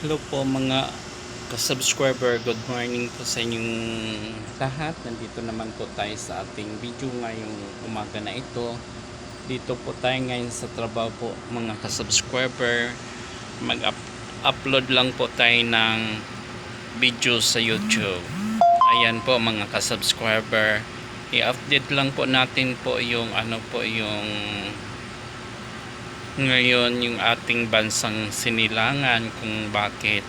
Hello po mga ka-subscriber, good morning po sa inyong lahat. Nandito naman po tayo sa ating video ngayong umaga na ito. Dito po tayo ngayon sa trabaho po mga ka-subscriber. Mag-upload lang po tayo ng video sa YouTube. Ayan po mga ka-subscriber. I-update lang po natin po yung ngayon yung ating bansang sinilangan kung bakit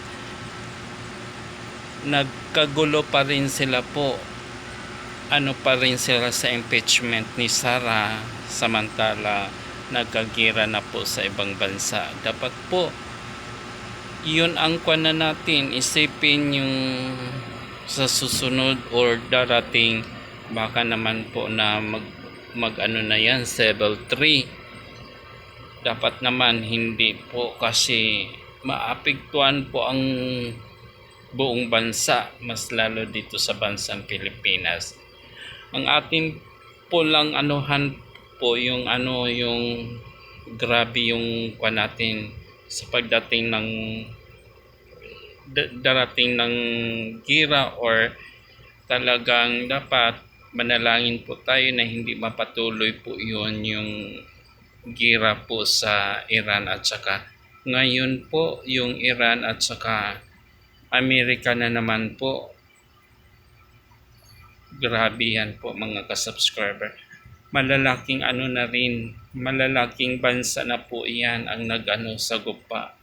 nagkagulo pa rin sila po, pa rin sila sa impeachment ni Sara, samantala nagkagira na po sa ibang bansa. Dapat po yun ang na natin, isipin yung sa susunod or darating, baka naman po na mag na yan, level 3. Dapat naman hindi po, kasi maapektuhan po ang buong bansa, mas lalo dito sa bansang Pilipinas. Ang ating po lang anuhan po yung yung grabe yung natin sa pagdating ng darating ng gira, or talagang dapat manalangin po tayo na hindi mapatuloy po yun yung gira po sa Iran at saka ngayon po yung Iran at saka Amerika na naman po. Grabe yan po mga ka-subscriber. Malalaking na rin, malalaking bansa na po yan ang sa gupa.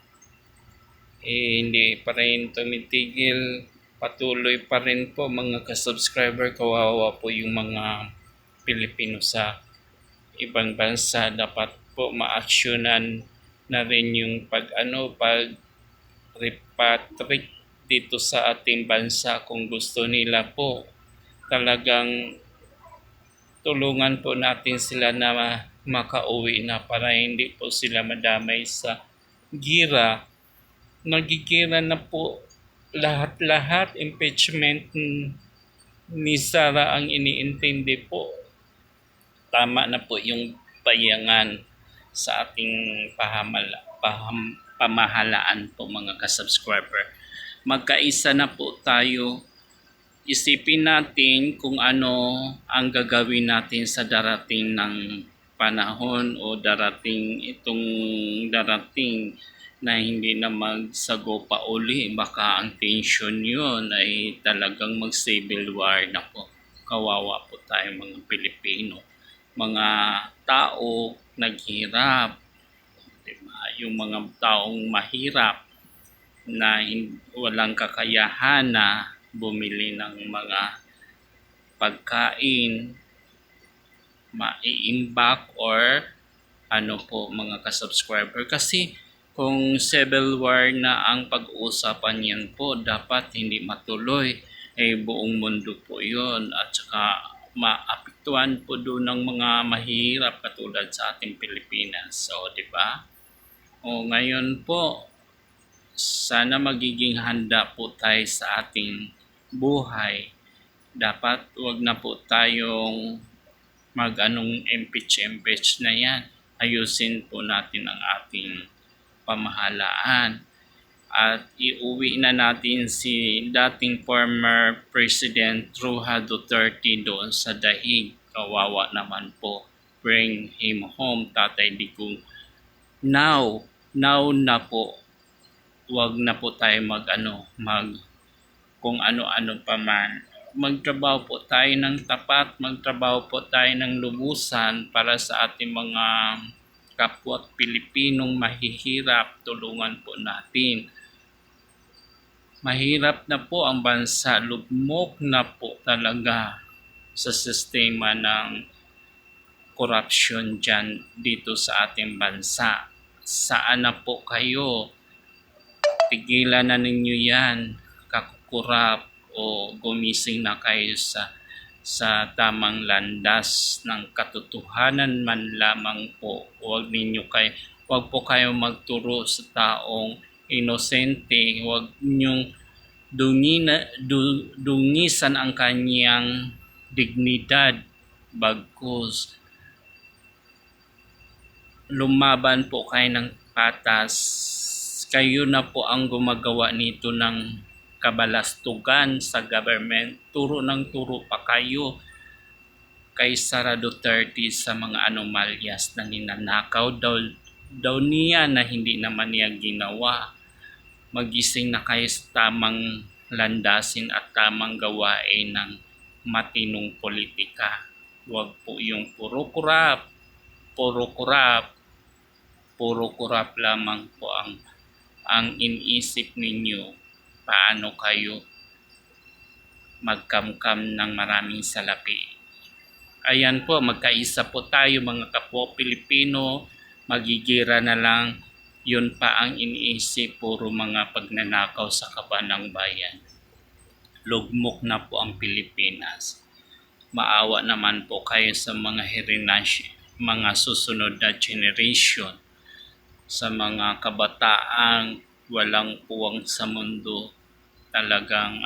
Hindi pa rin tumitigil, patuloy pa rin po mga ka-subscriber. Kawawa po yung mga Pilipino sa ibang bansa. Dapat po ma-actionan na rin yung pag repatriate dito sa ating bansa kung gusto nila po. Talagang tulungan po natin sila na makauwi na para hindi po sila madamay sa gira. Nagigira na po lahat-lahat. Impeachment ni Sara ang iniintindi po. Tama na po yung payangan sa ating pamahalaan po mga ka-subscriber. Magkaisa na po tayo. Isipin natin kung ano ang gagawin natin sa darating ng panahon o darating na hindi na magsagopa uli. Baka ang tension yun ay talagang mag-civil war na po. Kawawa po tayo mga Pilipino. Mga tao naghirap. Diba? Yung mga taong mahirap na walang kakayahan na bumili ng mga pagkain, maiimbak or po mga ka-subscriber. Kasi kung civil war na ang pag-uusapan yan po, dapat hindi matuloy. Buong mundo po yun. At saka maapektuhan po doon ng mga mahirap katulad sa ating Pilipinas. So, di ba? Ngayon po, sana magiging handa po tayo sa ating buhay. Dapat wag na po tayong impeach na yan. Ayusin po natin ang ating pamahalaan at iuwi na natin si dating former President Roha Duterte doon sa dahig. Kawawa naman po. Bring him home, Tatay Digong. Now na po. Wag na po tayo kung ano-ano pa man. Magtrabaho po tayo ng tapat, magtrabaho po tayo ng lubusan para sa ating mga kapwa Pilipinong mahihirap. Tulungan po natin. Mahirap na po ang bansa, lugmok na po talaga sa sistema ng corruption dyan dito sa ating bansa. Saan na po kayo? Tigilan na ninyo yan, kakukurap, o gumising na kayo sa tamang landas ng katotohanan man lamang po. Huwag po kayo magturo sa taong inosente. Huwag niyong dungisan ang kanyang dignidad. Bagkus lumaban po kayo ng patas Kayo na po ang gumagawa nito ng kabalastugan sa government. Turo ng turo pa kayo kay Sara Duterte sa mga anomalyas na ninanakaw daw niya na hindi naman niya ginawa. Magising na kayo sa tamang landasin at tamang gawain ng matinong politika. Huwag po yung puro kurap lamang po ang iniisip ninyo. Paano kayo magkamkam ng maraming salapi. Ayan po, magkaisa po tayo mga kapwa Pilipino, magigira na lang, yun pa ang iniisip, puro mga pagnanakaw sa kaban ng bayan. Lugmok na po ang Pilipinas. Maawa naman po kayo sa mga mga susunod na generation, sa mga kabataang walang puwang sa mundo. Talagang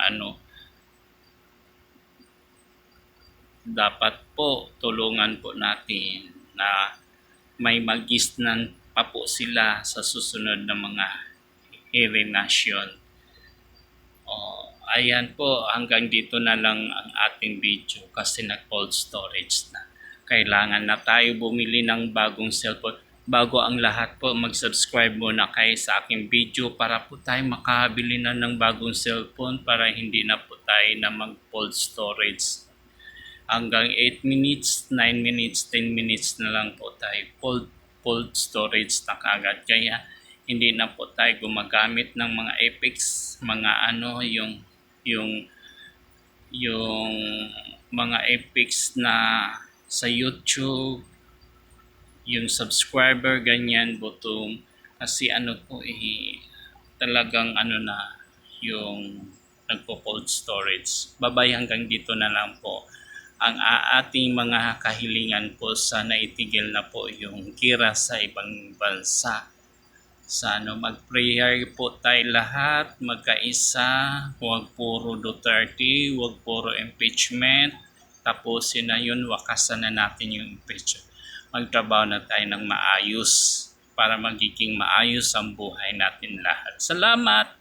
dapat po tulungan po natin na may magisnan pa po sila sa susunod na mga herenasyon. Ayan po, hanggang dito na lang ang ating video kasi nag-cold storage na. Kailangan na tayo bumili ng bagong cellphone. Bago ang lahat po, mag-subscribe muna kayo sa aking video para po tayo makabili na ng bagong cellphone para hindi na po tayo na mag-cold storage. Hanggang 8 minutes, 9 minutes, 10 minutes na lang po tayo cold storage na kagad. Kaya hindi na po tayo gumagamit ng mga effects, mga yung mga effects na sa YouTube, yung subscriber, ganyan, butong. Kasi talagang na yung nagpo-cold storage. Babay, hanggang dito na lang po ang ating mga kahilingan po. Sana itigil na po yung kira sa ibang bansa. Sana mag-prayer po tayo lahat, magkaisa, huwag puro Duterte, huwag puro impeachment. Tapusin na yun, wakasan na natin yung impeachment. Magtrabaho na tayo ng maayos para magiging maayos ang buhay natin lahat. Salamat!